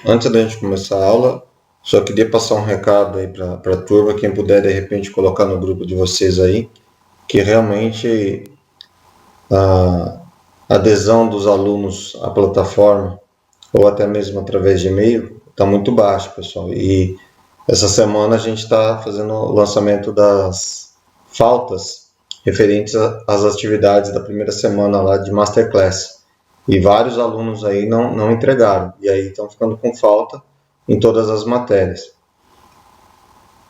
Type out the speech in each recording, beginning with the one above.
Antes da gente começar a aula, só queria passar um recado aí para a turma, quem puder de repente colocar no grupo de vocês aí, que realmente a adesão dos alunos à plataforma, ou até mesmo através de e-mail, está muito baixa, pessoal. E essa semana a gente está fazendo o lançamento das faltas referentes às atividades da primeira semana lá de Masterclass. E vários alunos aí não entregaram, e aí estão ficando com falta em todas as matérias.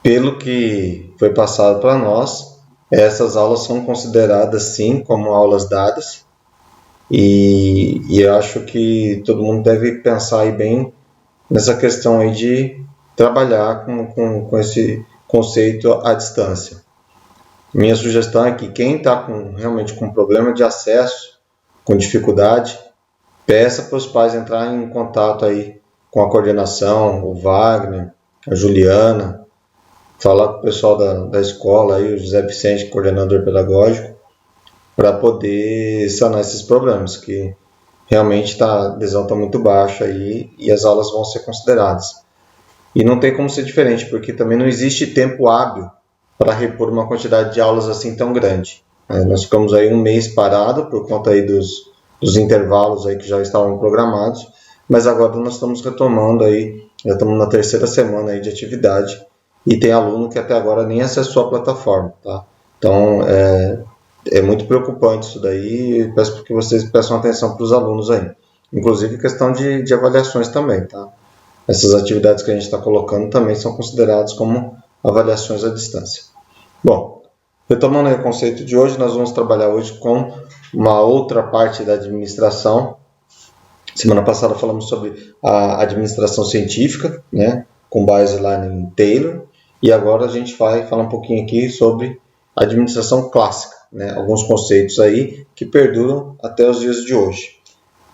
Pelo que foi passado para nós, essas aulas são consideradas sim como aulas dadas, e eu acho que todo mundo deve pensar aí bem nessa questão aí de trabalhar com esse conceito à distância. Minha sugestão é que quem está realmente com problema de acesso, com dificuldade, peça para os pais entrar em contato aí com a coordenação, o Wagner, a Juliana, falar com o pessoal da escola, aí, o José Vicente, coordenador pedagógico, para poder sanar esses problemas, que realmente a adesão está muito baixa aí e as aulas vão ser consideradas. E não tem como ser diferente, porque também não existe tempo hábil para repor uma quantidade de aulas assim tão grande. Nós ficamos aí um mês parado por conta aí dos intervalos aí que já estavam programados, mas agora nós estamos retomando aí, já estamos na terceira semana aí de atividade e tem aluno que até agora nem acessou a plataforma, tá? Então é muito preocupante isso daí e peço que vocês prestem atenção para os alunos aí, inclusive questão de avaliações também, tá? Essas atividades que a gente está colocando também são consideradas como avaliações à distância. Bom, retomando aí o conceito de hoje, nós vamos trabalhar hoje com uma outra parte da administração. Semana passada falamos sobre a administração científica, né, com base lá em Taylor, e agora a gente vai falar um pouquinho aqui sobre a administração clássica, né, alguns conceitos aí que perduram até os dias de hoje.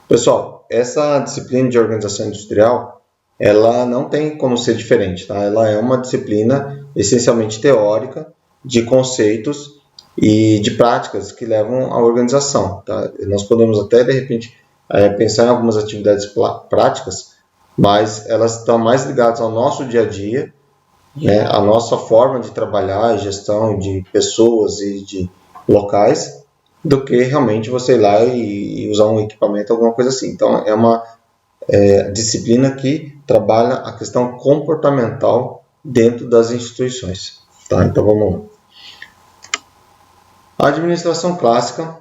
Pessoal, essa disciplina de organização industrial ela não tem como ser diferente, tá? Ela é uma disciplina essencialmente teórica de conceitos e de práticas que levam à organização, tá? Nós podemos até, de repente, pensar em algumas atividades práticas, mas elas estão mais ligadas ao nosso dia a dia, né? A nossa forma de trabalhar, gestão de pessoas e de locais, do que realmente você ir lá e usar um equipamento, alguma coisa assim. Então, é uma disciplina que trabalha a questão comportamental dentro das instituições. Tá? Então vamos lá. A administração clássica,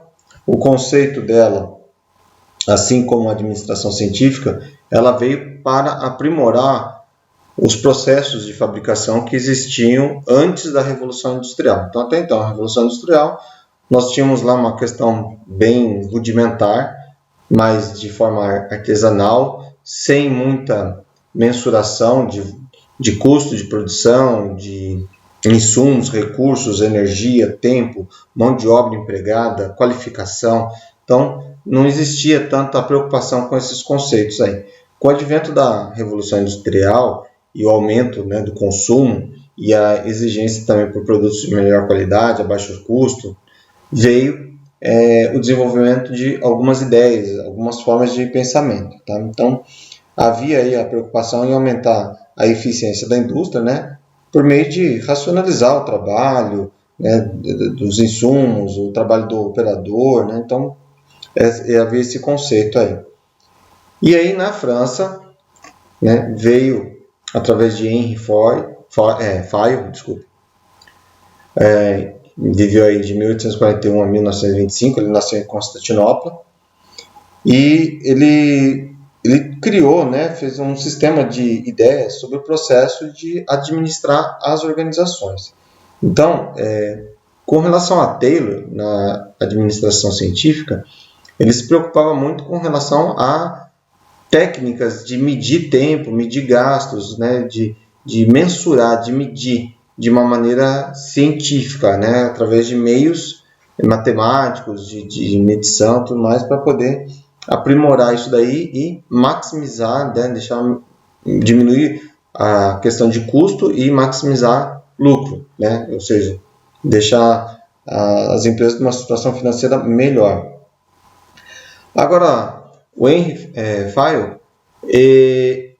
o conceito dela, assim como a administração científica, ela veio para aprimorar os processos de fabricação que existiam antes da Revolução Industrial. Então, até então, a Revolução Industrial, nós tínhamos lá uma questão bem rudimentar, mas de forma artesanal, sem muita mensuração de custo de produção, de insumos, recursos, energia, tempo, mão de obra empregada, qualificação. Então, não existia tanta preocupação com esses conceitos aí. Com o advento da Revolução Industrial e o aumento, né, do consumo e a exigência também por produtos de melhor qualidade, a baixo custo, veio o desenvolvimento de algumas ideias, algumas formas de pensamento. Tá? Então, havia aí a preocupação em aumentar a eficiência da indústria, né, por meio de racionalizar o trabalho, né, dos insumos, o trabalho do operador. Né? Então, havia esse conceito aí. E aí, na França, né, veio, através de Henri Fayol, viveu aí de 1841 a 1925, ele nasceu em Constantinopla, e ele criou, né, fez um sistema de ideias sobre o processo de administrar as organizações. Então, com relação a Taylor, na administração científica, ele se preocupava muito com relação a técnicas de medir tempo, medir gastos, né, de mensurar, de medir de uma maneira científica, né, através de meios matemáticos, de medição e tudo mais, para poder aprimorar isso daí e maximizar, né, diminuir a questão de custo e maximizar lucro, né, ou seja, deixar as empresas numa situação financeira melhor. Agora, o Henri Fayol,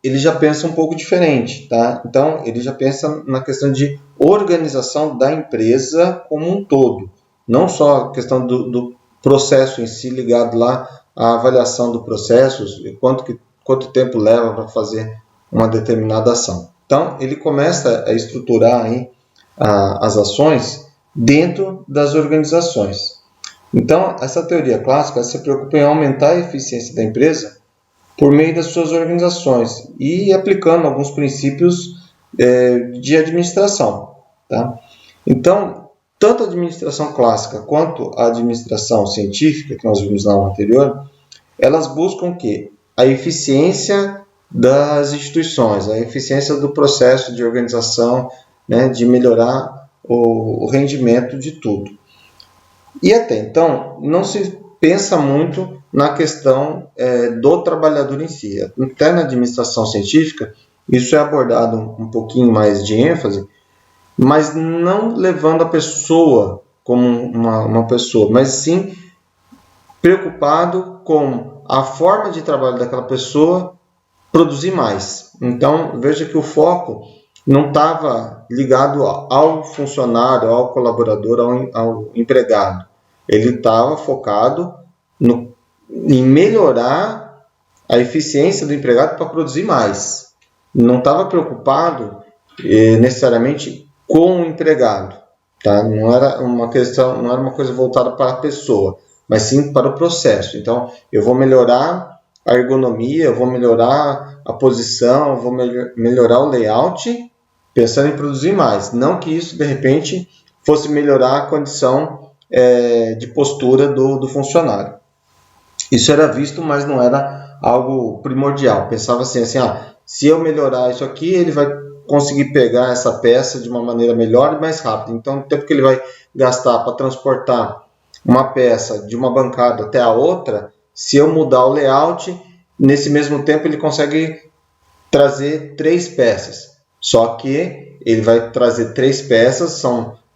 ele já pensa um pouco diferente, tá? Então, ele já pensa na questão de organização da empresa como um todo, não só a questão do processo em si ligado lá à avaliação do processo, quanto tempo leva para fazer uma determinada ação. Então, ele começa a estruturar aí as ações dentro das organizações. Então, essa teoria clássica se preocupa em aumentar a eficiência da empresa por meio das suas organizações e aplicando alguns princípios de administração. Tá? Então, tanto a administração clássica quanto a administração científica, que nós vimos lá no anterior, elas buscam o quê? A eficiência das instituições, a eficiência do processo de organização, né, de melhorar o rendimento de tudo. E até então, não se pensa muito na questão do trabalhador em si. Até na administração científica, isso é abordado um pouquinho mais de ênfase, mas não levando a pessoa como uma pessoa, mas sim preocupado com a forma de trabalho daquela pessoa produzir mais. Então, veja que o foco não estava ligado ao funcionário, ao colaborador, ao empregado. Ele estava focado em melhorar a eficiência do empregado para produzir mais. Não estava preocupado necessariamente com o empregado. Tá? Não era uma coisa voltada para a pessoa, mas sim para o processo. Então, eu vou melhorar a ergonomia, eu vou melhorar a posição, eu vou melhorar o layout, pensando em produzir mais. Não que isso, de repente, fosse melhorar a condição de postura do funcionário. Isso era visto, mas não era algo primordial. Pensava assim, se eu melhorar isso aqui, ele vai conseguir pegar essa peça de uma maneira melhor e mais rápida. Então, o tempo que ele vai gastar para transportar uma peça de uma bancada até a outra, se eu mudar o layout, nesse mesmo tempo ele consegue trazer 3 peças. Só que ele vai trazer 3 peças,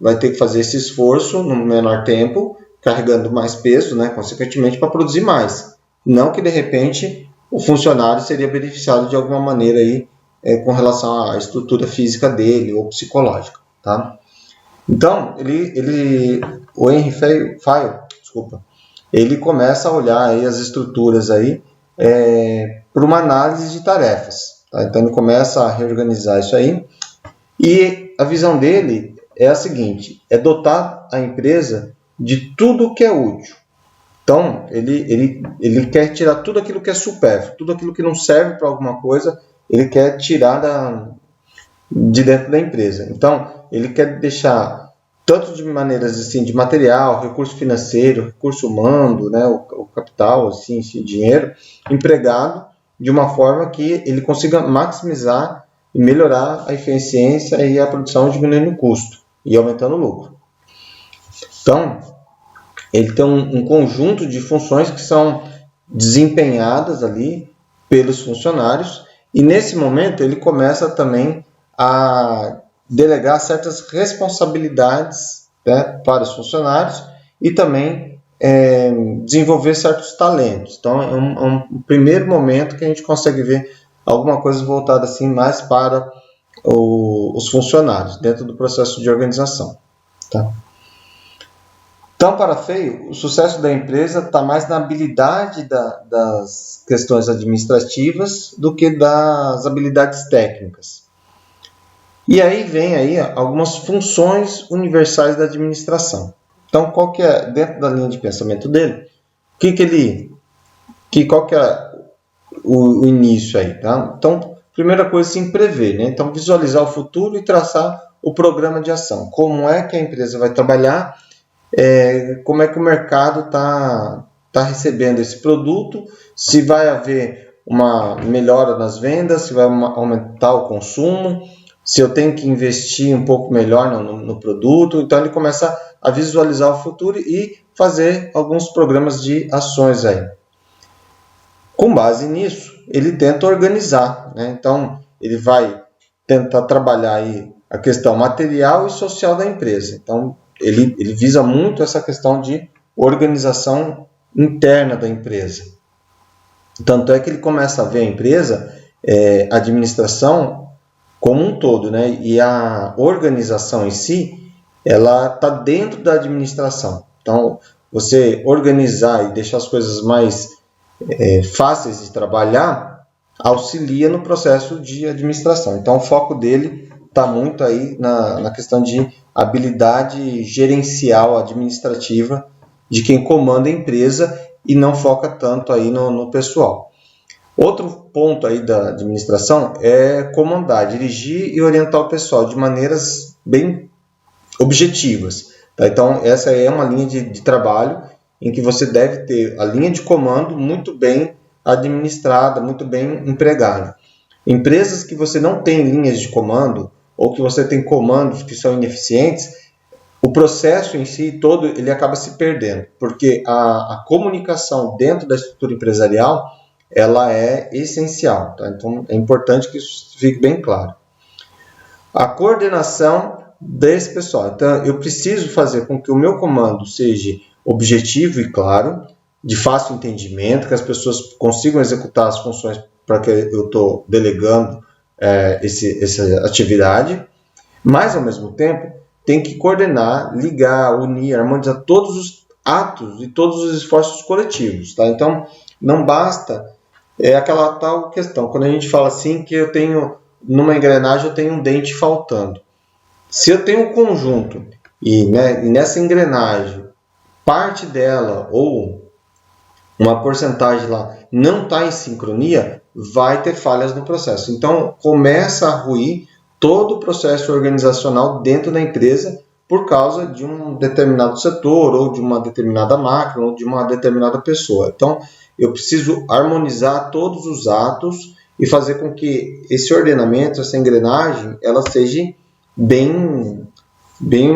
vai ter que fazer esse esforço no menor tempo, carregando mais peso, né, consequentemente, para produzir mais. Não que, de repente, o funcionário seria beneficiado de alguma maneira aí, com relação à estrutura física dele ou psicológica. Tá? Então, o Henry Fayol, ele começa a olhar aí as estruturas aí, para uma análise de tarefas. Tá? Então, ele começa a reorganizar isso aí. E a visão dele é a seguinte, é dotar a empresa de tudo que é útil. Então, ele quer tirar tudo aquilo que é supérfluo, tudo aquilo que não serve para alguma coisa, ele quer tirar de dentro da empresa. Então, ele quer deixar, tanto de maneiras assim, de material, recurso financeiro, recurso humano, né, o capital, assim, dinheiro, empregado de uma forma que ele consiga maximizar e melhorar a eficiência e a produção, diminuindo o custo e aumentando o lucro. Então, ele tem um conjunto de funções que são desempenhadas ali pelos funcionários e nesse momento ele começa também a delegar certas responsabilidades, né, para os funcionários e também desenvolver certos talentos. Então, é um primeiro momento que a gente consegue ver alguma coisa voltada assim mais para os funcionários dentro do processo de organização. Tá? Então, para Fayol, o sucesso da empresa está mais na habilidade das questões administrativas do que das habilidades técnicas. E aí vem aí algumas funções universais da administração. Então, qual que é, dentro da linha de pensamento dele, qual que é o início aí? Tá? Então, primeira coisa, sim, prever. Né? Então, visualizar o futuro e traçar o programa de ação. Como é que a empresa vai trabalhar, como é que o mercado está recebendo esse produto, se vai haver uma melhora nas vendas, se vai aumentar o consumo, se eu tenho que investir um pouco melhor no produto. Então, ele começa a visualizar o futuro e fazer alguns programas de ações aí. Com base nisso, ele tenta organizar. Né? Então, ele vai tentar trabalhar aí a questão material e social da empresa. Então, ele visa muito essa questão de organização interna da empresa. Tanto é que ele começa a ver a empresa administração como um todo, né? E a organização em si, ela está dentro da administração. Então, você organizar e deixar as coisas mais fáceis de trabalhar auxilia no processo de administração. Então, o foco dele está muito aí na questão de habilidade gerencial administrativa de quem comanda a empresa e não foca tanto aí no pessoal. Outro ponto aí da administração é comandar, dirigir e orientar o pessoal de maneiras bem objetivas. Tá? Então, essa é uma linha de trabalho em que você deve ter a linha de comando muito bem administrada, muito bem empregada. Empresas que você não tem linhas de comando ou que você tem comandos que são ineficientes, o processo em si todo ele acaba se perdendo, porque a comunicação dentro da estrutura empresarial ela é essencial. Tá? Então, é importante que isso fique bem claro. A coordenação desse pessoal. Então, eu preciso fazer com que o meu comando seja objetivo e claro, de fácil entendimento, que as pessoas consigam executar as funções para que eu estou delegando essa atividade, mas, ao mesmo tempo, tem que coordenar, ligar, unir, harmonizar todos os atos e todos os esforços coletivos. Tá? Então, não basta aquela tal questão, quando a gente fala assim que eu tenho, numa engrenagem, eu tenho um dente faltando. Se eu tenho um conjunto e nessa engrenagem, parte dela ou uma porcentagem lá não está em sincronia, vai ter falhas no processo. Então, começa a ruir todo o processo organizacional dentro da empresa por causa de um determinado setor, ou de uma determinada máquina, ou de uma determinada pessoa. Então, eu preciso harmonizar todos os atos e fazer com que esse ordenamento, essa engrenagem, ela seja bem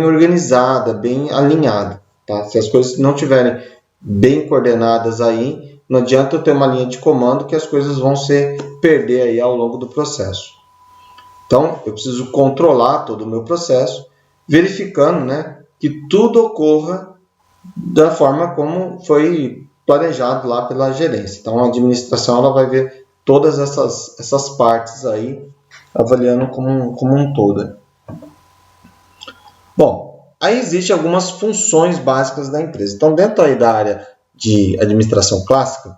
organizada, bem alinhada. Tá? Se as coisas não estiverem bem coordenadas aí, não adianta eu ter uma linha de comando que as coisas vão se perder aí ao longo do processo. Então, eu preciso controlar todo o meu processo, verificando que tudo ocorra da forma como foi planejado lá pela gerência. Então, a administração ela vai ver todas essas partes aí, avaliando como um todo. Bom, aí existem algumas funções básicas da empresa. Então, dentro aí da área de administração clássica,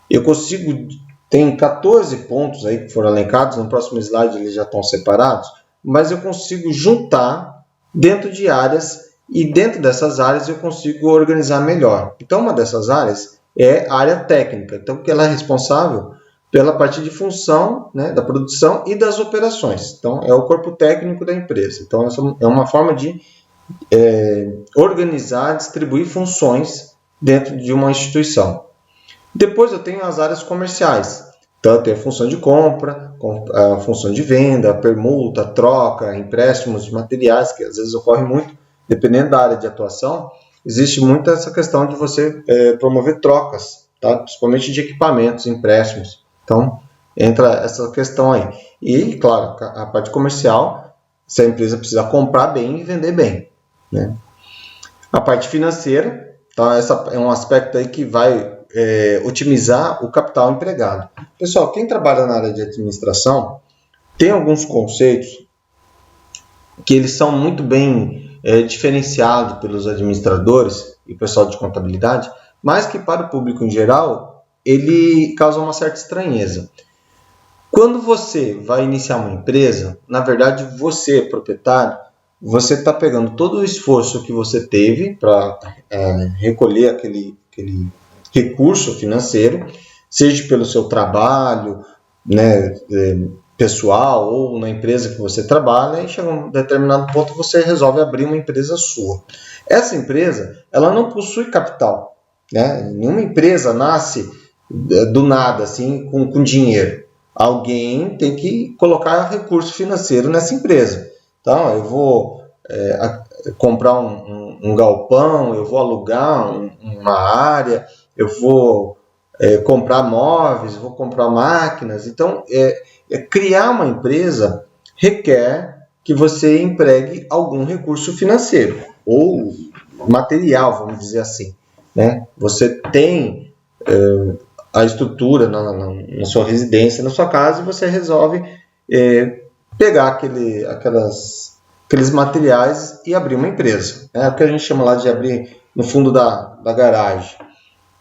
eu consigo, tem 14 pontos aí que foram elencados, no próximo slide eles já estão separados, mas eu consigo juntar dentro de áreas e dentro dessas áreas eu consigo organizar melhor. Então, uma dessas áreas é a área técnica, então, porque ela é responsável pela parte de função da produção e das operações. Então, é o corpo técnico da empresa. Então, essa é uma forma de organizar, distribuir funções dentro de uma instituição. Depois eu tenho as áreas comerciais. Então, eu tenho a função de compra, a função de venda, permuta, troca, empréstimos de materiais, que às vezes ocorre muito, dependendo da área de atuação, existe muito essa questão de você promover trocas, tá? Principalmente de equipamentos, empréstimos. Então, entra essa questão aí. E, claro, a parte comercial, se a empresa precisa comprar bem e vender bem. Né? A parte financeira, então, essa é um aspecto aí que vai otimizar o capital empregado. Pessoal, quem trabalha na área de administração tem alguns conceitos que eles são muito bem diferenciados pelos administradores e pessoal de contabilidade, mas que para o público em geral ele causa uma certa estranheza. Quando você vai iniciar uma empresa, na verdade você, proprietário, você está pegando todo o esforço que você teve para recolher aquele recurso financeiro, seja pelo seu trabalho pessoal ou na empresa que você trabalha, e chega a um determinado ponto você resolve abrir uma empresa sua. Essa empresa ela não possui capital. Nenhuma empresa nasce do nada, assim, com dinheiro. Alguém tem que colocar recurso financeiro nessa empresa. Então, eu vou comprar um galpão, eu vou alugar uma área, eu vou comprar móveis, vou comprar máquinas. Então, criar uma empresa requer que você empregue algum recurso financeiro ou material, vamos dizer assim. Você tem a estrutura na sua residência, na sua casa, e você resolve pegar aqueles materiais e abrir uma empresa. É o que a gente chama lá de abrir no fundo da garagem.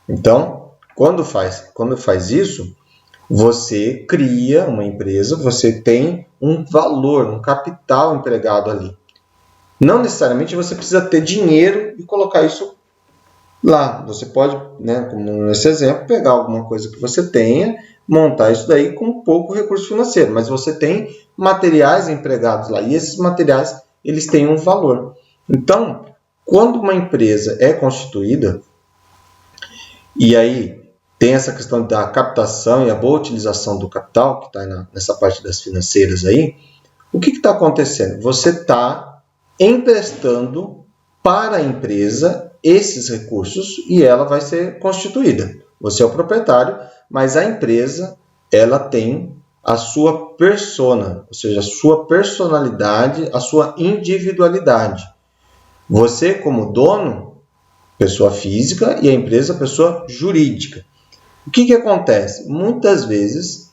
Então, quando faz isso, você cria uma empresa, você tem um valor, um capital empregado ali. Não necessariamente você precisa ter dinheiro e colocar isso lá. Você pode, como nesse exemplo, pegar alguma coisa que você tenha, montar isso daí com pouco recurso financeiro, mas você tem materiais empregados lá, e esses materiais eles têm um valor. Então, quando uma empresa é constituída, e aí tem essa questão da captação e a boa utilização do capital, que está nessa parte das financeiras aí, o que está acontecendo? Você está emprestando para a empresa esses recursos e ela vai ser constituída. Você é o proprietário, mas a empresa ela tem a sua persona, ou seja, a sua personalidade, a sua individualidade. Você, como dono, pessoa física, e a empresa, pessoa jurídica. O que acontece? Muitas vezes,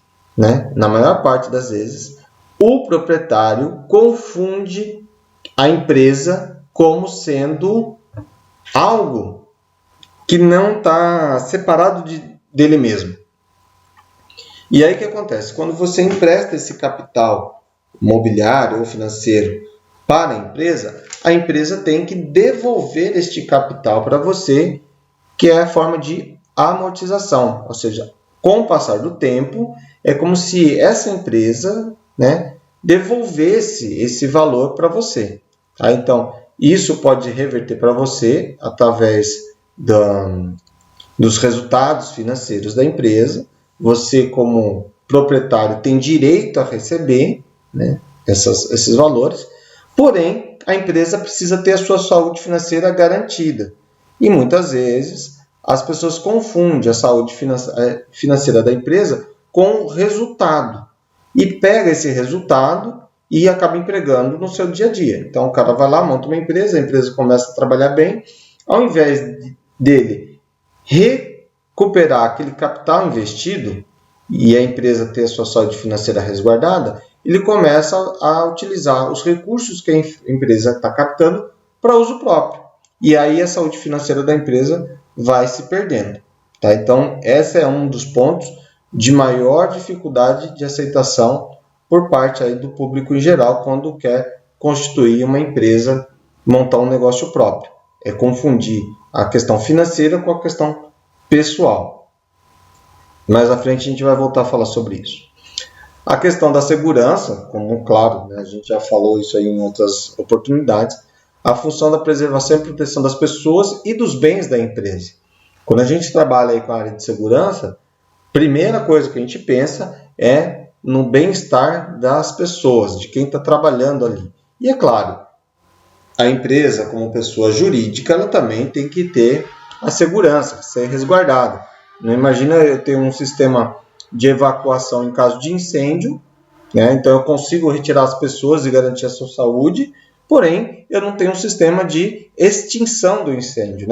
na maior parte das vezes, o proprietário confunde a empresa como sendo algo que não está separado dele mesmo. E aí o que acontece? Quando você empresta esse capital mobiliário ou financeiro para a empresa tem que devolver este capital para você, que é a forma de amortização. Ou seja, com o passar do tempo, é como se essa empresa devolvesse esse valor para você. Tá? Então, isso pode reverter para você através dos resultados financeiros da empresa. Você, como proprietário, tem direito a receber esses valores, porém, a empresa precisa ter a sua saúde financeira garantida. E muitas vezes as pessoas confundem a saúde financeira da empresa com o resultado e pega esse resultado e acaba empregando no seu dia a dia. Então, o cara vai lá, monta uma empresa, a empresa começa a trabalhar bem, ao invés dele recuperar aquele capital investido e a empresa ter a sua saúde financeira resguardada, ele começa a utilizar os recursos que a empresa está captando para uso próprio. E aí a saúde financeira da empresa vai se perdendo. Tá? Então, esse é um dos pontos de maior dificuldade de aceitação por parte aí do público em geral quando quer constituir uma empresa, montar um negócio próprio. É confundir a questão financeira com a questão pessoal. Mais à frente a gente vai voltar a falar sobre isso. A questão da segurança, como claro, a gente já falou isso aí em outras oportunidades, a função da preservação e proteção das pessoas e dos bens da empresa. Quando a gente trabalha aí com a área de segurança, a primeira coisa que a gente pensa é no bem-estar das pessoas, de quem está trabalhando ali. E é claro, a empresa, como pessoa jurídica, ela também tem que ter a segurança, ser resguardada. Não imagina eu ter um sistema de evacuação em caso de incêndio, então eu consigo retirar as pessoas e garantir a sua saúde, porém eu não tenho um sistema de extinção do incêndio,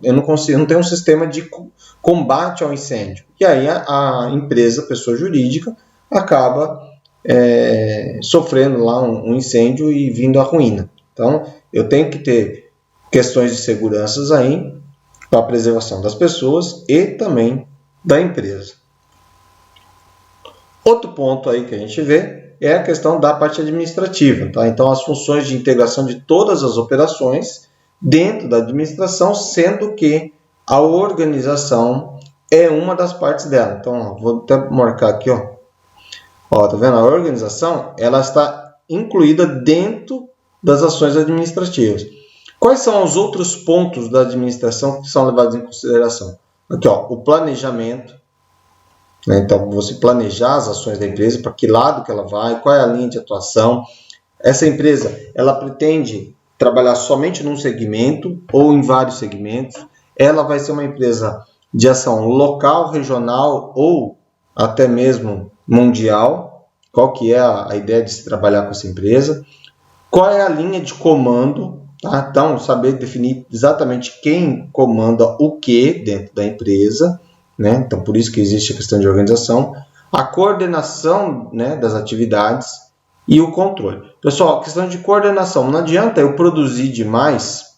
eu não tenho um sistema de combate ao incêndio. E aí a empresa, a pessoa jurídica, acaba sofrendo lá um incêndio e vindo à ruína. Então eu tenho que ter questões de segurança aí para a preservação das pessoas e também da empresa. Outro ponto aí que a gente vê é a questão da parte administrativa. Tá? Então, as funções de integração de todas as operações dentro da administração, sendo que a organização é uma das partes dela. Então, vou até marcar aqui. Tá vendo? A organização ela está incluída dentro das ações administrativas. Quais são os outros pontos da administração que são levados em consideração? Aqui, o planejamento. Então, você planejar as ações da empresa, para que lado que ela vai, qual é a linha de atuação. Essa empresa, ela pretende trabalhar somente num segmento ou em vários segmentos. Ela vai ser uma empresa de ação local, regional ou até mesmo mundial. Qual que é a ideia de se trabalhar com essa empresa? Qual é a linha de comando? Tá? Então, saber definir exatamente quem comanda o que dentro da empresa. né? Então, por isso que existe a questão de organização, a coordenação, né, das atividades e o controle. Pessoal, questão de coordenação, não adianta eu produzir demais,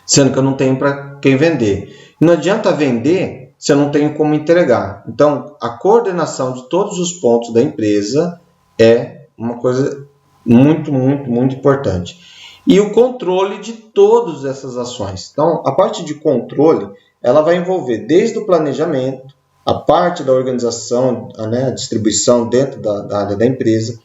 sendo que eu não tenho para quem vender. Não adianta vender se eu não tenho como entregar. Então, a coordenação de todos os pontos da empresa é uma coisa muito, muito, muito importante. E o controle de todas essas ações. Então, a parte de controle, ela vai envolver desde o planejamento, a parte da organização, né, a distribuição dentro da área da empresa,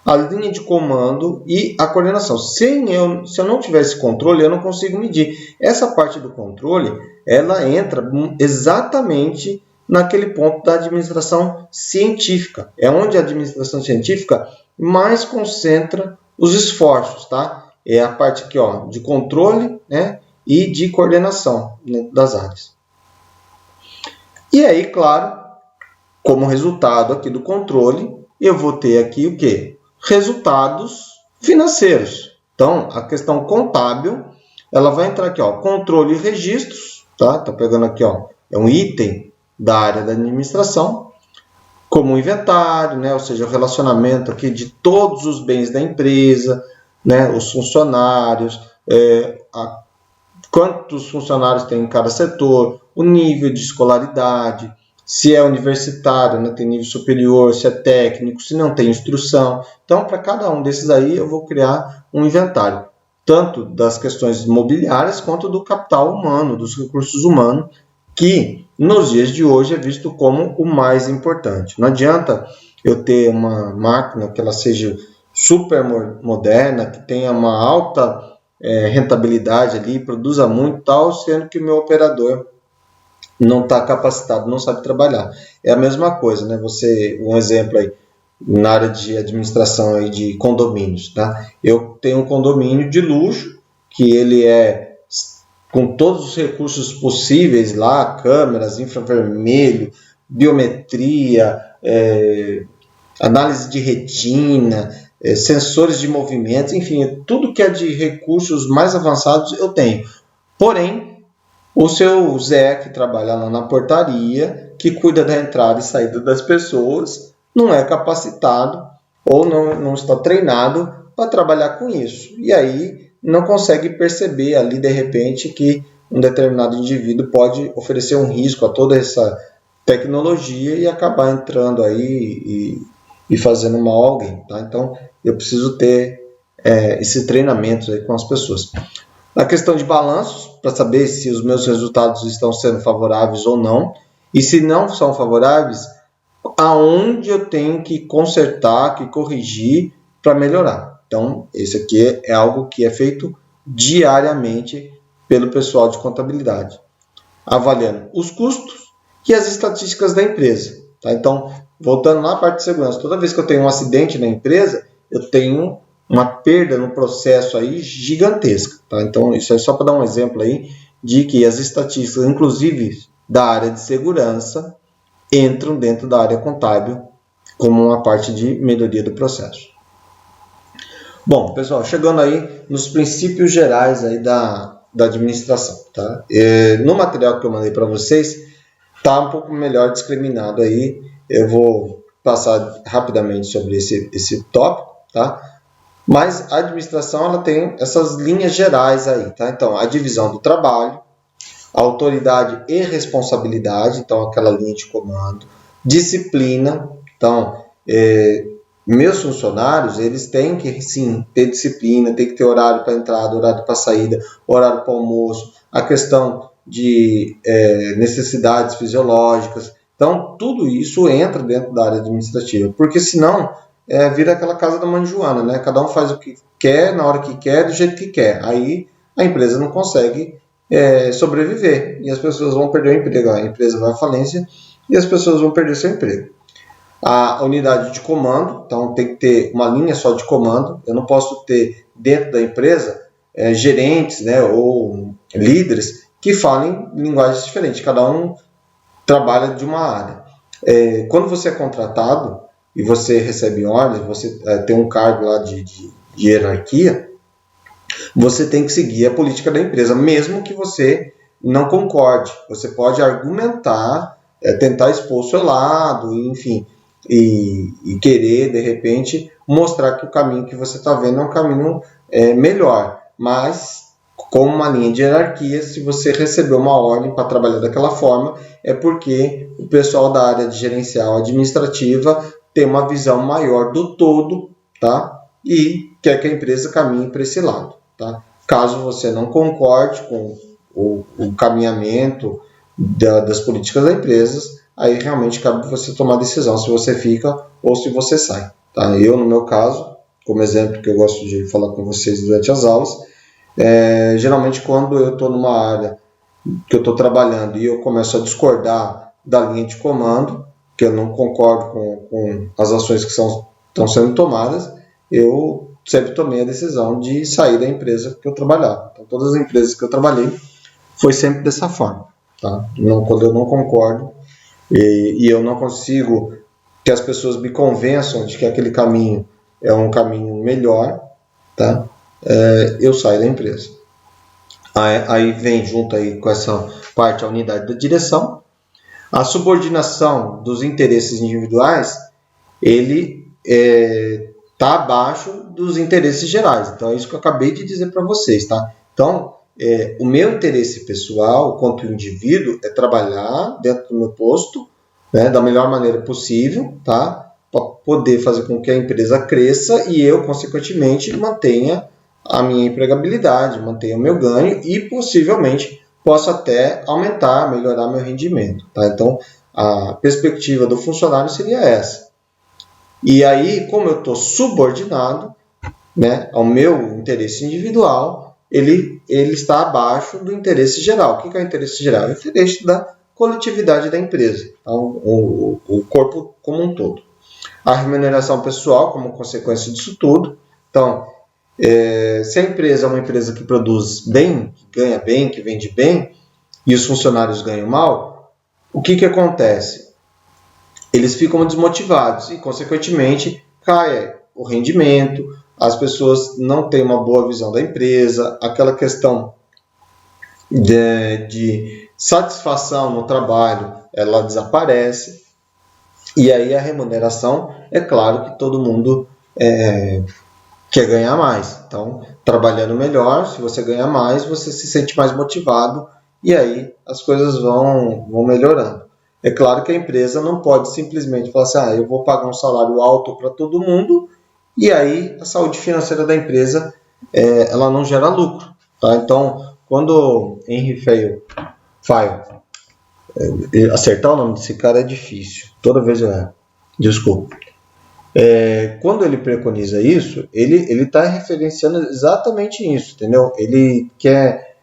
a linha de comando e a coordenação. Se eu não tiver esse controle, eu não consigo medir. Essa parte do controle, ela entra exatamente naquele ponto da administração científica. É onde a administração científica mais concentra os esforços, tá? É a parte aqui, ó, de controle, né, e de coordenação dentro das áreas. E aí, claro, como resultado aqui do controle, eu vou ter aqui o quê? Resultados financeiros. Então, a questão contábil, ela vai entrar aqui, ó, controle e registros, tá? Tá pegando aqui, ó, é um item da área da administração, como o inventário, né? Ou seja, o relacionamento aqui de todos os bens da empresa, né? Os funcionários, quantos funcionários tem em cada setor, o nível de escolaridade, se é universitário, né, tem nível superior, se é técnico, se não tem instrução. Então, para cada um desses aí, eu vou criar um inventário, tanto das questões imobiliárias quanto do capital humano, dos recursos humanos, que nos dias de hoje é visto como o mais importante. Não adianta eu ter uma máquina que ela seja super moderna, que tenha uma alta rentabilidade ali, produza muito tal, sendo que o meu operador não está capacitado, não sabe trabalhar. É a mesma coisa, né? Um exemplo aí, na área de administração aí de condomínios, tá? Eu tenho um condomínio de luxo, que ele é com todos os recursos possíveis lá, câmeras, infravermelho, biometria, análise de retina, sensores de movimentos, enfim, tudo que é de recursos mais avançados eu tenho. Porém, o seu Zé, que trabalha lá na portaria, que cuida da entrada e saída das pessoas, não é capacitado ou não está treinado para trabalhar com isso. E aí não consegue perceber ali, de repente, que um determinado indivíduo pode oferecer um risco a toda essa tecnologia e acabar entrando aí e fazendo mal a alguém. Tá? Então, eu preciso ter esse treinamento aí com as pessoas. A questão de balanços, para saber se os meus resultados estão sendo favoráveis ou não, e se não são favoráveis, aonde eu tenho que consertar, que corrigir para melhorar. Então, esse aqui é algo que é feito diariamente pelo pessoal de contabilidade, avaliando os custos e as estatísticas da empresa. Tá? Então, voltando lá à parte de segurança, toda vez que eu tenho um acidente na empresa, eu tenho uma perda no processo aí gigantesca. Tá? Então, isso é só para dar um exemplo aí de que as estatísticas, inclusive da área de segurança, entram dentro da área contábil como uma parte de melhoria do processo. Bom, pessoal, chegando aí nos princípios gerais aí da administração. Tá? No material que eu mandei para vocês, está um pouco melhor discriminado aí. Eu vou passar rapidamente sobre esse tópico, tá? Mas a administração ela tem essas linhas gerais aí, tá? Então, a divisão do trabalho, a autoridade e responsabilidade, então aquela linha de comando, disciplina, então meus funcionários eles têm que sim ter disciplina, tem que ter horário para entrada, horário para saída, horário para almoço, a questão de necessidades fisiológicas, então tudo isso entra dentro da área administrativa, porque senão vira aquela casa da mãe Joana, né? Cada um faz o que quer, na hora que quer, do jeito que quer. Aí a empresa não consegue sobreviver e as pessoas vão perder o emprego. A empresa vai à falência e as pessoas vão perder seu emprego. A unidade de comando, então tem que ter uma linha só de comando. Eu não posso ter dentro da empresa gerentes, né, ou líderes que falem linguagens diferentes. Cada um trabalha de uma área. Quando você é contratado e você recebe ordens, você tem um cargo lá de hierarquia, você tem que seguir a política da empresa, mesmo que você não concorde. Você pode argumentar tentar expor o seu lado, enfim, e querer, de repente, mostrar que o caminho que você está vendo é um caminho melhor. Mas, como uma linha de hierarquia, se você recebeu uma ordem para trabalhar daquela forma, é porque o pessoal da área de gerencial administrativa tem uma visão maior do todo, tá? E quer que a empresa caminhe para esse lado, tá? Caso você não concorde com o caminhamento das políticas da empresa, aí realmente cabe você tomar a decisão se você fica ou se você sai, tá? Eu, no meu caso, como exemplo que eu gosto de falar com vocês durante as aulas, geralmente quando eu estou numa área que eu estou trabalhando e eu começo a discordar da linha de comando, que eu não concordo com as ações que estão sendo tomadas, eu sempre tomei a decisão de sair da empresa que eu trabalhava. Então, todas as empresas que eu trabalhei foi sempre dessa forma, tá? Quando eu não concordo e eu não consigo que as pessoas me convençam de que aquele caminho é um caminho melhor, tá? Eu saio da empresa. Aí vem junto aí com essa parte a unidade da direção. A subordinação dos interesses individuais, ele está abaixo dos interesses gerais. Então, é isso que eu acabei de dizer para vocês, tá? Então, o meu interesse pessoal, quanto indivíduo, é trabalhar dentro do meu posto, né, da melhor maneira possível, tá? Para poder fazer com que a empresa cresça e eu, consequentemente, mantenha a minha empregabilidade, mantenha o meu ganho e, possivelmente, possa até aumentar, melhorar meu rendimento, tá? Então, a perspectiva do funcionário seria essa. E aí, como eu estou subordinado, né, ao meu interesse individual, ele está abaixo do interesse geral. O que é o interesse geral? É o interesse da coletividade da empresa, então, o corpo como um todo. A remuneração pessoal, como consequência disso tudo. Então, se a empresa é uma empresa que produz bem, que ganha bem, que vende bem, e os funcionários ganham mal, o que acontece? Eles ficam desmotivados e, consequentemente, cai o rendimento, as pessoas não têm uma boa visão da empresa, aquela questão de satisfação no trabalho, ela desaparece, e aí a remuneração, é claro que todo mundo quer ganhar mais. Então, trabalhando melhor, se você ganhar mais, você se sente mais motivado e aí as coisas vão melhorando. É claro que a empresa não pode simplesmente falar assim, eu vou pagar um salário alto para todo mundo e aí a saúde financeira da empresa ela não gera lucro. Tá? Então, quando Henry Fayol, acertar o nome desse cara é difícil, toda vez desculpa. Quando ele preconiza isso, ele está referenciando exatamente isso, entendeu? Ele quer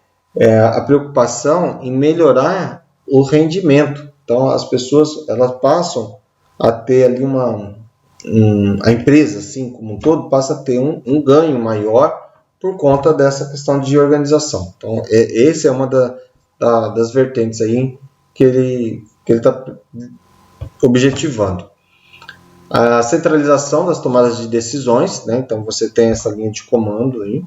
a preocupação em melhorar o rendimento. Então, as pessoas elas passam a ter ali a empresa, assim como um todo, passa a ter um ganho maior por conta dessa questão de organização. Então, essa é uma das vertentes aí que ele está objetivando. A centralização das tomadas de decisões, né? Então você tem essa linha de comando aí.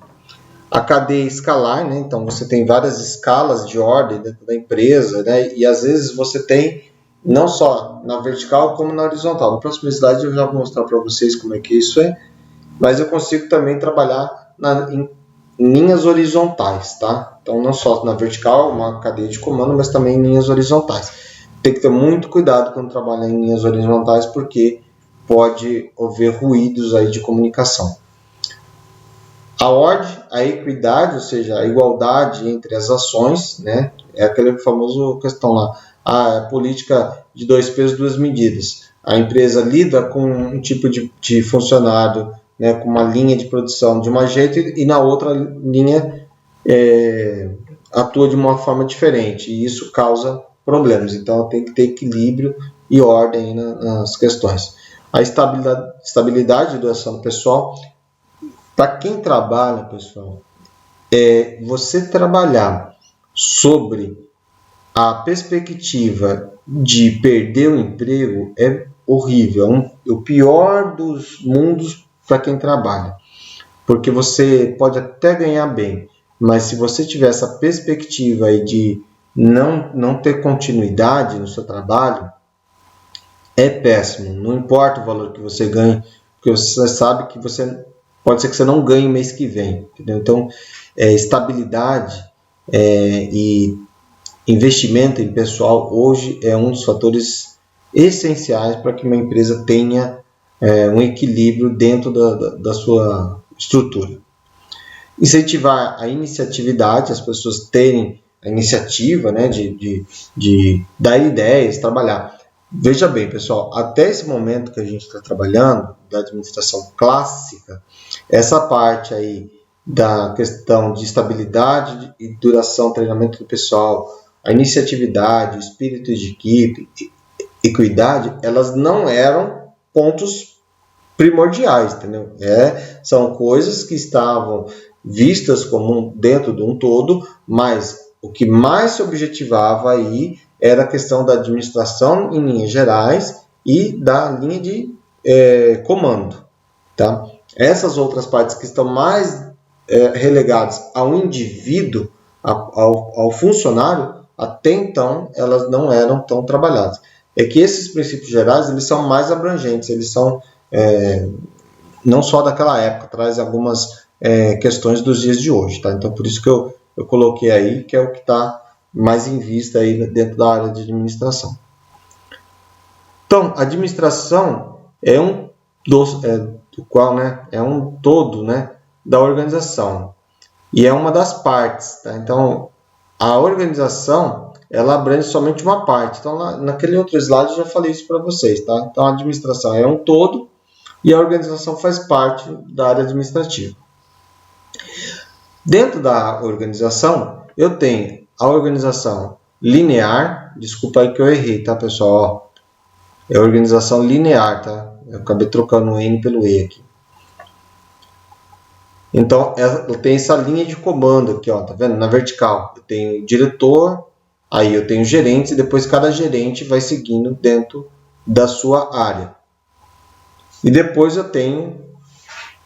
A cadeia escalar, né? Então você tem várias escalas de ordem dentro da empresa, né? E às vezes você tem não só na vertical como na horizontal. Na próxima slide eu já vou mostrar para vocês como é que isso é, mas eu consigo também trabalhar em linhas horizontais, tá? Então não só na vertical, uma cadeia de comando, mas também em linhas horizontais. Tem que ter muito cuidado quando trabalhar em linhas horizontais, porque pode haver ruídos aí de comunicação. A ordem, a equidade, ou seja, a igualdade entre as ações, né? É aquele famoso questão lá, a política de 2 pesos, 2 medidas. A empresa lida com um tipo de funcionário, né, com uma linha de produção de uma jeito e na outra linha atua de uma forma diferente e isso causa problemas. Então tem que ter equilíbrio e ordem nas questões. A estabilidade do ação pessoal. Para quem trabalha, pessoal, você trabalhar sobre a perspectiva de perder o emprego é horrível, é o pior dos mundos para quem trabalha, porque você pode até ganhar bem, mas se você tiver essa perspectiva aí de não ter continuidade no seu trabalho é péssimo. Não importa o valor que você ganhe, porque você sabe que pode ser que você não ganhe mês que vem, entendeu? Então, estabilidade e investimento em pessoal hoje é um dos fatores essenciais para que uma empresa tenha um equilíbrio dentro da sua estrutura. Incentivar a iniciatividade, as pessoas terem a iniciativa, né, de dar ideias, trabalhar. Veja bem, pessoal, até esse momento que a gente está trabalhando, da administração clássica, essa parte aí da questão de estabilidade e duração, treinamento do pessoal, a iniciatividade, o espírito de equipe, equidade, elas não eram pontos primordiais, entendeu? São coisas que estavam vistas como dentro de um todo, mas o que mais se objetivava aí era a questão da administração em linhas gerais e da linha de comando, tá? Essas outras partes que estão mais relegadas ao indivíduo, ao funcionário, até então elas não eram tão trabalhadas. É que esses princípios gerais, eles são mais abrangentes, eles são não só daquela época, traz algumas questões dos dias de hoje, tá? Então por isso que eu coloquei aí, que é o que está mais em vista aí dentro da área de administração. Então, a administração é um todo, né, da organização e é uma das partes, tá? Então, a organização, ela abrange somente uma parte. Então, naquele outro slide eu já falei isso para vocês, tá? Então, a administração é um todo e a organização faz parte da área administrativa. Dentro da organização, eu tenho a organização linear, desculpa aí que eu errei, tá, pessoal? É a organização linear, tá? Eu acabei trocando o N pelo E aqui. Então, eu tenho essa linha de comando aqui, ó, tá vendo? Na vertical, eu tenho diretor, aí eu tenho gerentes, e depois cada gerente vai seguindo dentro da sua área. E depois eu tenho,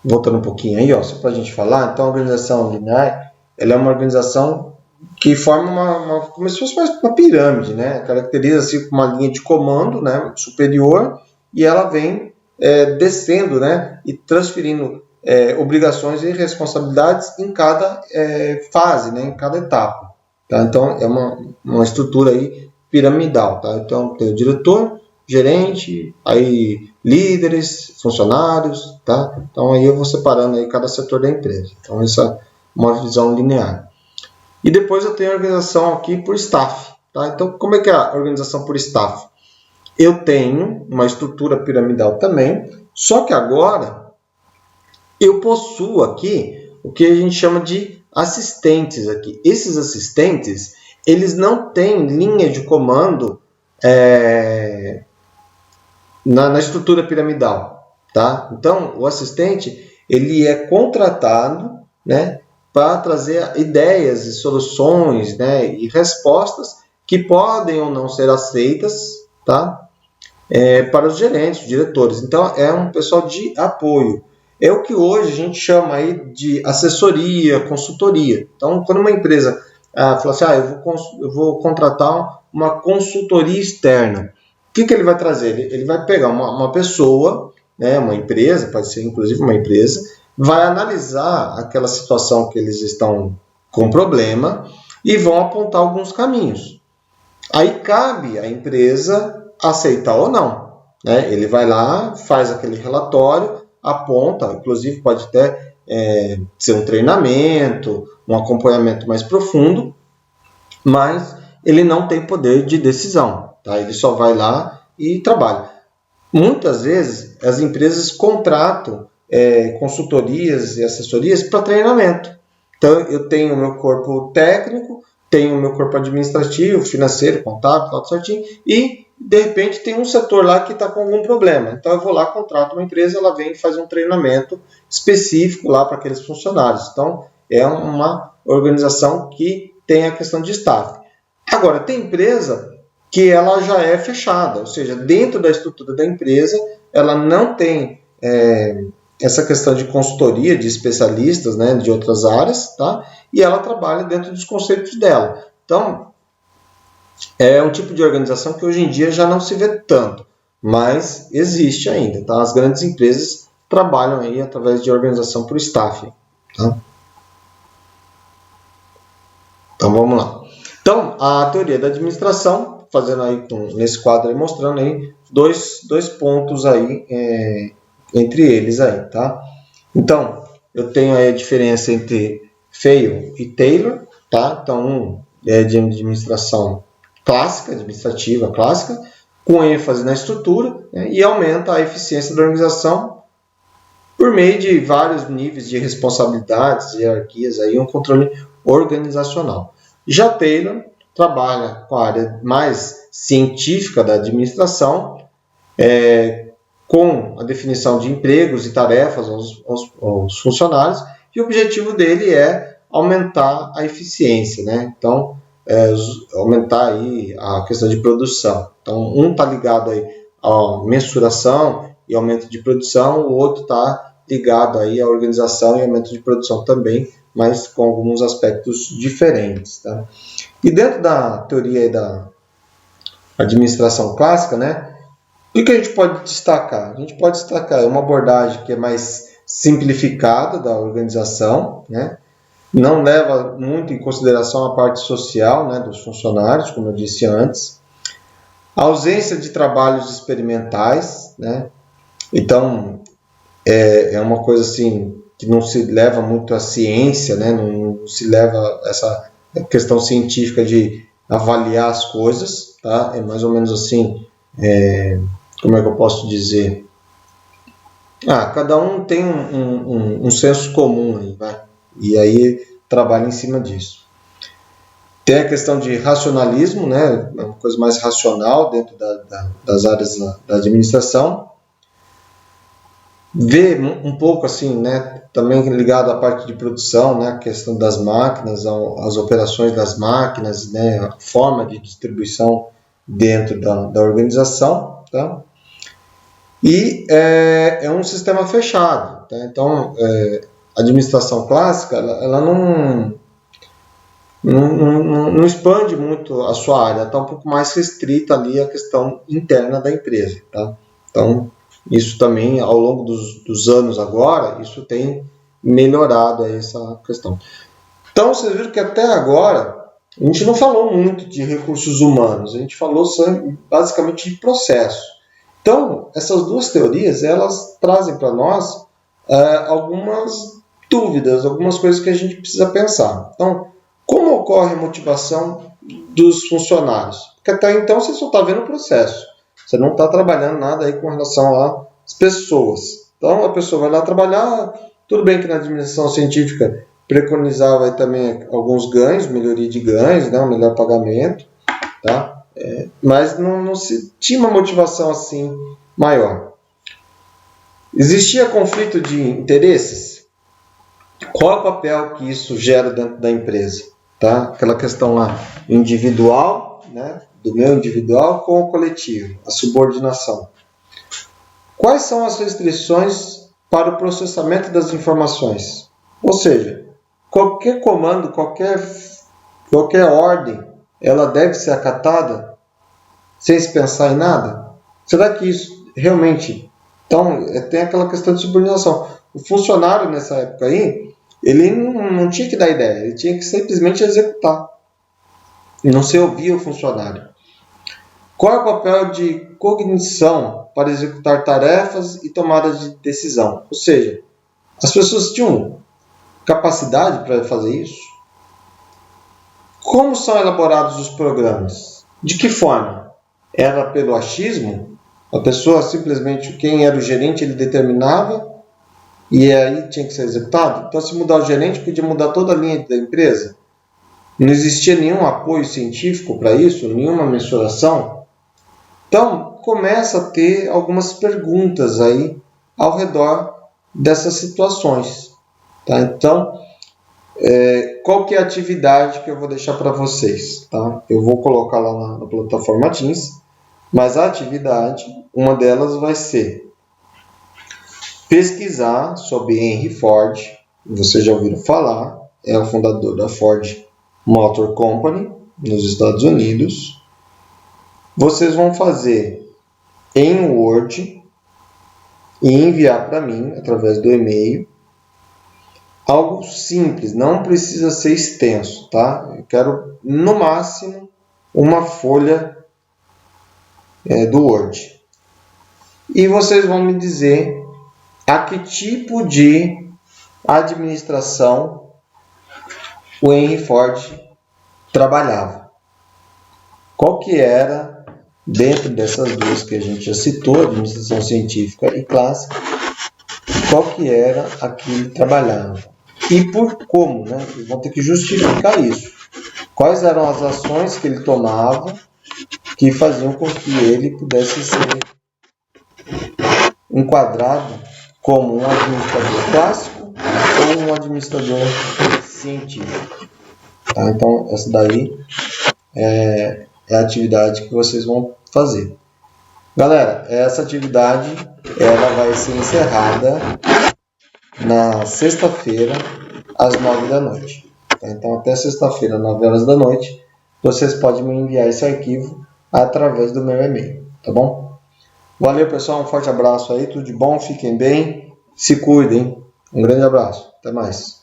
voltando um pouquinho aí, ó, só para a gente falar, então a organização linear, ela é uma organização que forma como se fosse uma pirâmide, né? Caracteriza-se com uma linha de comando, né, superior, e ela vem descendo, né, e transferindo obrigações e responsabilidades em cada fase, né, em cada etapa. Tá? Então, é uma estrutura aí piramidal. Tá? Então, tem o diretor, gerente, aí líderes, funcionários. Tá? Então, aí eu vou separando aí cada setor da empresa. Então, essa é uma visão linear. E depois eu tenho a organização aqui por staff. Tá? Então, como é que é a organização por staff? Eu tenho uma estrutura piramidal também, só que agora eu possuo aqui o que a gente chama de assistentes aqui. Esses assistentes, eles não têm linha de comando na estrutura piramidal, tá? Então, o assistente, ele é contratado, né, para trazer ideias e soluções, né, e respostas que podem ou não ser aceitas, tá? Para os gerentes, os diretores. Então, é um pessoal de apoio. É o que hoje a gente chama aí de assessoria, consultoria. Então, quando uma empresa fala assim, eu vou contratar uma consultoria externa, o que ele vai trazer? Ele vai pegar uma pessoa, né, uma empresa, pode ser inclusive uma empresa, vai analisar aquela situação que eles estão com problema e vão apontar alguns caminhos. Aí cabe à empresa aceitar ou não, né? Ele vai lá, faz aquele relatório, aponta, inclusive pode até ser um treinamento, um acompanhamento mais profundo, mas ele não tem poder de decisão, tá? Ele só vai lá e trabalha. Muitas vezes as empresas contratam consultorias e assessorias para treinamento. Então eu tenho o meu corpo técnico, tenho o meu corpo administrativo, financeiro, contábil, tudo certinho, e de repente tem um setor lá que está com algum problema. Então eu vou lá, contrato uma empresa, ela vem e faz um treinamento específico lá para aqueles funcionários. Então é uma organização que tem a questão de staff. Agora, tem empresa que ela já é fechada, ou seja, dentro da estrutura da empresa, ela não tem essa questão de consultoria, de especialistas, né, de outras áreas, tá? E ela trabalha dentro dos conceitos dela. Então, é um tipo de organização que hoje em dia já não se vê tanto, mas existe ainda. Tá? As grandes empresas trabalham aí através de organização por staffing. Tá? Então vamos lá. Então, a teoria da administração, fazendo aí nesse quadro aí, mostrando aí dois pontos aí entre eles aí, tá? Então, eu tenho aí a diferença entre Fayol e Taylor, tá? Então, um é de administração clássica, administrativa clássica, com ênfase na estrutura, né, e aumenta a eficiência da organização por meio de vários níveis de responsabilidades, hierarquias, aí, um controle organizacional. Já Taylor trabalha com a área mais científica da administração, com a definição de empregos e tarefas aos funcionários, e o objetivo dele é aumentar a eficiência, né? Então, aumentar aí a questão de produção. Então, um está ligado aí à mensuração e aumento de produção, o outro está ligado aí à organização e aumento de produção também, mas com alguns aspectos diferentes. Tá? E dentro da teoria da administração clássica, né, o que a gente pode destacar? A gente pode destacar uma abordagem que é mais simplificada da organização, né, não leva muito em consideração a parte social, né, dos funcionários, como eu disse antes, a ausência de trabalhos experimentais, né, então é uma coisa assim que não se leva muito à ciência, né? Não se leva essa questão científica de avaliar as coisas, tá? É mais ou menos assim, como é que eu posso dizer? Cada um tem um senso comum aí, vai? E aí trabalha em cima disso. Tem a questão de racionalismo, né? É uma coisa mais racional dentro das áreas da administração. Ver um pouco assim, né, também ligado à parte de produção, né, a questão das máquinas, as operações das máquinas, né, a forma de distribuição dentro da organização, tá? E é um sistema fechado, tá? Então, a administração clássica, ela não expande muito a sua área, está um pouco mais restrita ali a questão interna da empresa, tá? Então, isso também, ao longo dos anos agora, isso tem melhorado essa questão. Então, vocês viram que até agora, a gente não falou muito de recursos humanos, a gente falou basicamente de processo. Então, essas duas teorias, elas trazem para nós algumas dúvidas, algumas coisas que a gente precisa pensar. Então, como ocorre a motivação dos funcionários? Porque até então você só está vendo o processo. Você não está trabalhando nada aí com relação às pessoas. Então, a pessoa vai lá trabalhar. Tudo bem que na administração científica preconizava aí também alguns ganhos, melhoria de ganhos, né, um melhor pagamento, tá? Mas não se tinha uma motivação assim maior. Existia conflito de interesses? Qual é o papel que isso gera dentro da empresa? Tá? Aquela questão lá individual, né? Do meu individual com o coletivo, a subordinação. Quais são as restrições para o processamento das informações? Ou seja, qualquer comando, qualquer ordem, ela deve ser acatada sem se pensar em nada? Será que isso realmente... Então, tem aquela questão de subordinação. O funcionário nessa época aí, ele não tinha que dar ideia, ele tinha que simplesmente executar. E não se ouvia o funcionário. Qual é o papel de cognição para executar tarefas e tomada de decisão? Ou seja, as pessoas tinham capacidade para fazer isso? Como são elaborados os programas? De que forma? Era pelo achismo? A pessoa simplesmente, quem era o gerente, ele determinava e aí tinha que ser executado? Então, se mudar o gerente, podia mudar toda a linha da empresa? Não existia nenhum apoio científico para isso? Nenhuma mensuração? Então, começa a ter algumas perguntas aí ao redor dessas situações. Tá? Então, qual que é a atividade que eu vou deixar para vocês? Tá? Eu vou colocar lá na plataforma Teams, mas a atividade, uma delas vai ser pesquisar sobre Henry Ford. Vocês já ouviram falar, é o fundador da Ford Motor Company, nos Estados Unidos. Vocês vão fazer em Word e enviar para mim através do e-mail. Algo simples, não precisa ser extenso, tá? Eu quero, no máximo, uma folha do Word. E vocês vão me dizer a que tipo de administração o Henry Ford trabalhava. Qual que era, dentro dessas duas que a gente já citou, administração científica e clássica, qual que era a que ele trabalhava. E por como, né? Eles vão ter que justificar isso. Quais eram as ações que ele tomava que faziam com que ele pudesse ser enquadrado como um administrador clássico ou um administrador científico. Tá? Então, essa daí é a atividade que vocês vão fazer. Galera, essa atividade ela vai ser encerrada na sexta-feira, às 9 da noite. Tá? Então, até sexta-feira, 9 horas da noite, vocês podem me enviar esse arquivo através do meu e-mail, tá bom? Valeu, pessoal, um forte abraço aí, tudo de bom, fiquem bem, se cuidem, um grande abraço, até mais.